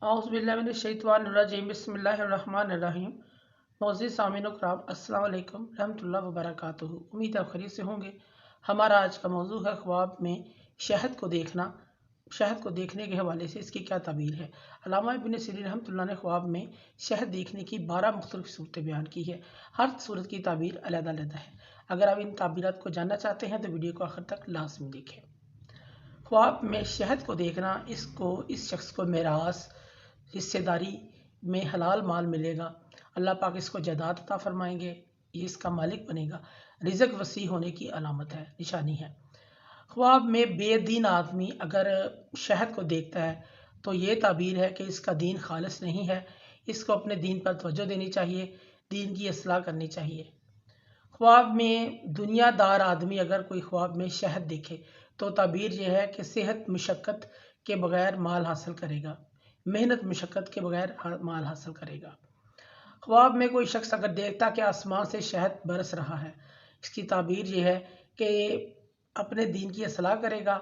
औज़ुबिल्लाहिमिनश्शैतानिर्रजीम बिस्मिल्लाहिर्रहमानिर्रहीम। मोअज़्ज़िज़ सामीन व किराम, अस्सलाम वालेकुम रहमतुल्लाहि व बरकातुहू। उम्मीद है खैरियत से होंगे। हमारा आज का मौजू है ख्वाब में शहद को देखना। शहद को देखने के हवाले से इसकी क्या ताबीर है। अल्लामा इब्न सीरीन रहमतुल्लाह ने ख्वाब में शहद देखने की 12 मुख्तलिफ सूरतें बयान की है। हर सूरत की ताबीर अलग-अलग है। अगर आप इन ताबीरात को जानना चाहते हैं तो वीडियो को आखिर तक लाजमी देखें। ख्वाब में शहद को देखना, इस शख्स को मेरास हिस्सेदारी में हलाल माल मिलेगा। अल्लाह पाक इसको जायदाद अता फरमाएंगे, ये इसका मालिक बनेगा। रिज़्क वसी होने की अलामत है, निशानी है। ख्वाब में बेदीन आदमी अगर शहद को देखता है तो ये ताबीर है कि इसका दीन खालिस नहीं है, इसको अपने दीन पर तवज्जो देनी चाहिए, दीन की इस्लाह करनी चाहिए। ख्वाब में दुनियादार आदमी अगर कोई ख्वाब में शहद देखे तो ताबीर यह है कि सेहत मशक्क़त के बगैर माल हासिल करेगा, मेहनत मशक्क़त के बगैर माल हासिल करेगा। ख्वाब में कोई शख्स अगर देखता कि आसमान से शहद बरस रहा है, इसकी ताबीर यह है कि अपने दीन की इस्लाह करेगा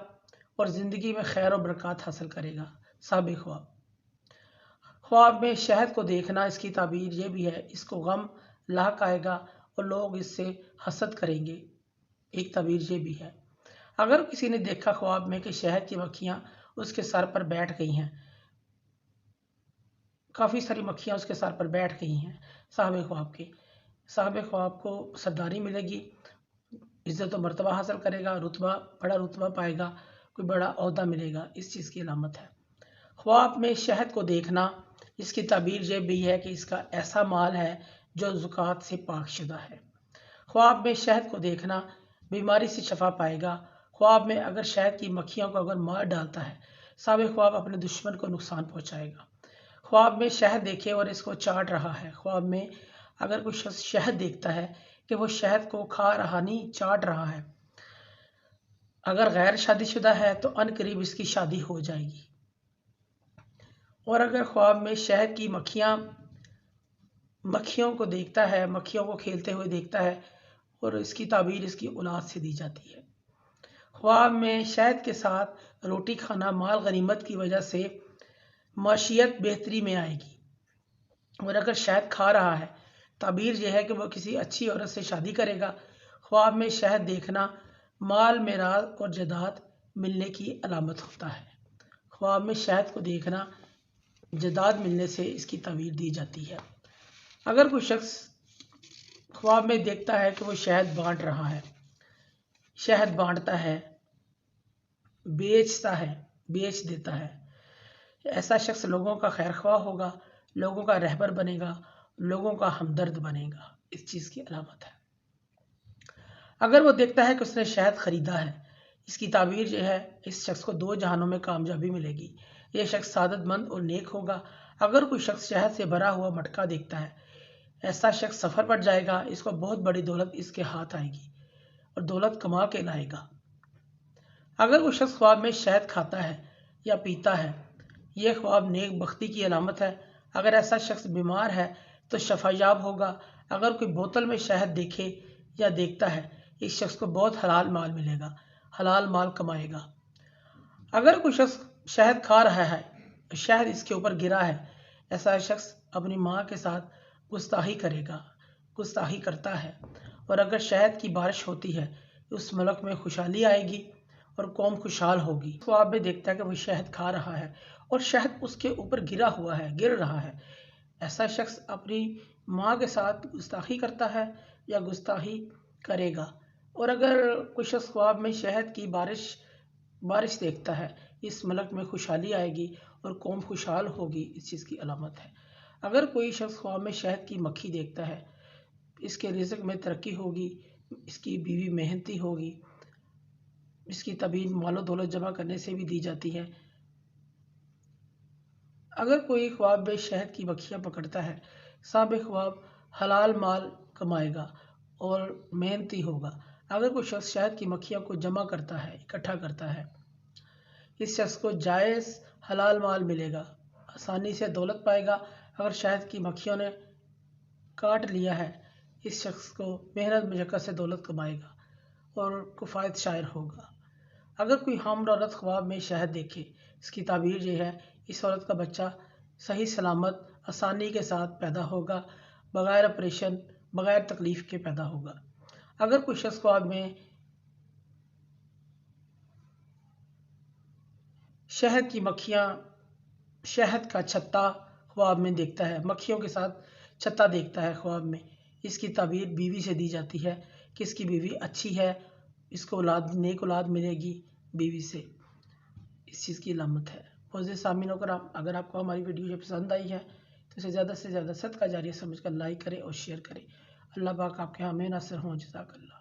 और ज़िंदगी में खैर और बरकत हासिल करेगा। साबिक़ ख्वाब। ख्वाब में शहद को देखना, इसकी ताबीर ये भी है, इसको गम लाक आएगा और लोग इससे हसद करेंगे। एक ताबीर ये भी है। अगर किसी ने देखा ख्वाब में कि शहद की मक्खियाँ उसके सर पर बैठ गई हैं, काफ़ी सारी मक्खियाँ उसके सर पर बैठ गई हैं, साहिब ख्वाब को सरदारी मिलेगी, इज़्ज़त और मर्तबा हासिल करेगा, बड़ा रुतबा पाएगा, कोई बड़ा ओहदा मिलेगा, इस चीज़ की अलामत है। ख्वाब में शहद को देखना, इसकी ताबीर ये भी है कि इसका ऐसा माल है जो ज़कात से पाकशुदा है। ख्वाब में शहद को देखना, बीमारी से शफा पाएगा। ख्वाब में अगर शहद की मक्खियों को अगर मार डालता है, साबिक़ ख्वाब अपने दुश्मन को नुकसान पहुँचाएगा। ख्वाब में शहद देखे और इसको चाट रहा है। ख्वाब में अगर कोई शख्स शहद देखता है कि वो शहद को खा रहा नहीं, चाट रहा है, अगर गैर शादीशुदा है तो अनकरीब इसकी शादी हो जाएगी। और अगर ख्वाब में शहद की मक्खियों को देखता है, मक्खियों को खेलते हुए देखता है, और इसकी ताबीर इसकी औलाद से दी जाती है। ख्वाब में शहद के साथ रोटी खाना माल गनीमत की वजह से माशियत बेहतरी में आएगी। और अगर शहद खा रहा है, ताबीर यह है कि वह किसी अच्छी औरत से शादी करेगा। ख्वाब में शहद देखना माल मेराज और जायदाद मिलने की अलामत होता है। ख्वाब में शहद को देखना जायदाद मिलने से इसकी ताबीर दी जाती है। अगर कोई शख्स ख्वाब में देखता है कि वो शहद बांट रहा है, शहद बांटता है, बेचता है, बेच देता है, ऐसा शख्स लोगों का खैरख्वाह होगा, लोगों का रहबर बनेगा, लोगों का हमदर्द बनेगा, इस चीज़ की अलामत है। अगर वो देखता है कि उसने शहद ख़रीदा है, इसकी ताबीर यह है, इस शख्स को 2 जहानों में कामयाबी मिलेगी, यह शख्स सादतमंद और नेक होगा। अगर कोई शख्स शहद से भरा हुआ मटका देखता है, ऐसा शख्स सफ़र पर जाएगा, इसको बहुत बड़ी दौलत इसके हाथ आएगी और दौलत कमा के लाएगा। अगर कोई शख्स ख्वाब में शहद खाता है या पीता है, यह ख्वाब नेक बख्ती की अलामत है। अगर ऐसा शख्स बीमार है तो शफायाब होगा। अगर कोई बोतल में शहद देखे या देखता है, इस शख्स को बहुत हलाल माल मिलेगा, हलाल माल कमाएगा। अगर कोई शख्स शहद खा रहा है, शहद इसके ऊपर गिरा है, ऐसा शख्स अपनी माँ के साथ गुस्ताखी करेगा, गुस्ताखी करता है। और अगर शहद की बारिश होती है, उस मुल्क में खुशहाली आएगी और कौम खुशहाल होगी। ख्वाब में देखता है कि वो शहद खा रहा है और शहद उसके ऊपर गिर रहा है, ऐसा शख्स अपनी माँ के साथ गुस्ताखी करता है या गुस्ताखी करेगा। और अगर कोई शख्स ख्वाब में शहद की बारिश देखता है, इस मुल्क में खुशहाली आएगी और कौम खुशहाल होगी, इस चीज़ की अलामत है। अगर कोई शख्स ख्वाब में शहद की मक्खी देखता है, इसके रिज़्क में तरक्की होगी, इसकी बीवी मेहनती होगी, इसकी ताबीर मालो दौलत जमा करने से भी दी जाती है। अगर कोई ख्वाब में शहद की मक्खियाँ पकड़ता है, साबिक़ ख्वाब हलाल माल कमाएगा और मेहनती होगा। अगर कोई शख्स शहद की मक्खियों को जमा करता है, इकट्ठा करता है, इस शख्स को जायज़ हलाल माल मिलेगा, आसानी से दौलत पाएगा। अगर शहद की मक्खियों ने काट लिया है, इस शख्स को मेहनत मशक्क़त से दौलत कमाएगा और किफ़ायत शायर होगा। अगर कोई हामिल औरत ख्वाब में शहद देखे, इसकी ताबीर ये है, इस औरत का बच्चा صحیح سلامت آسانی کے ساتھ پیدا ہوگا، بغیر آپریشن، بغیر تکلیف کے پیدا ہوگا۔ اگر کوئی شخص خواب میں شہد کی مکھیاں، شہد کا چھتا خواب میں دیکھتا ہے، مکھیوں کے ساتھ چھتا دیکھتا ہے خواب میں، اس کی تعبیر بیوی سے دی جاتی ہے کہ اس کی بیوی اچھی ہے، اس کو نیک اولاد ملے گی بیوی سے، اس چیز کی علامت ہے۔ معزز سامعین و کرام، اگر آپ کو ہماری ویڈیو پسند آئی ہے تو اسے زیادہ سے زیادہ صدقہ جاریہ سمجھ کر لائک کریں اور شیئر کریں۔ اللہ پاک آپ کے ہمیں ناصر ہوں۔ جزاک اللہ۔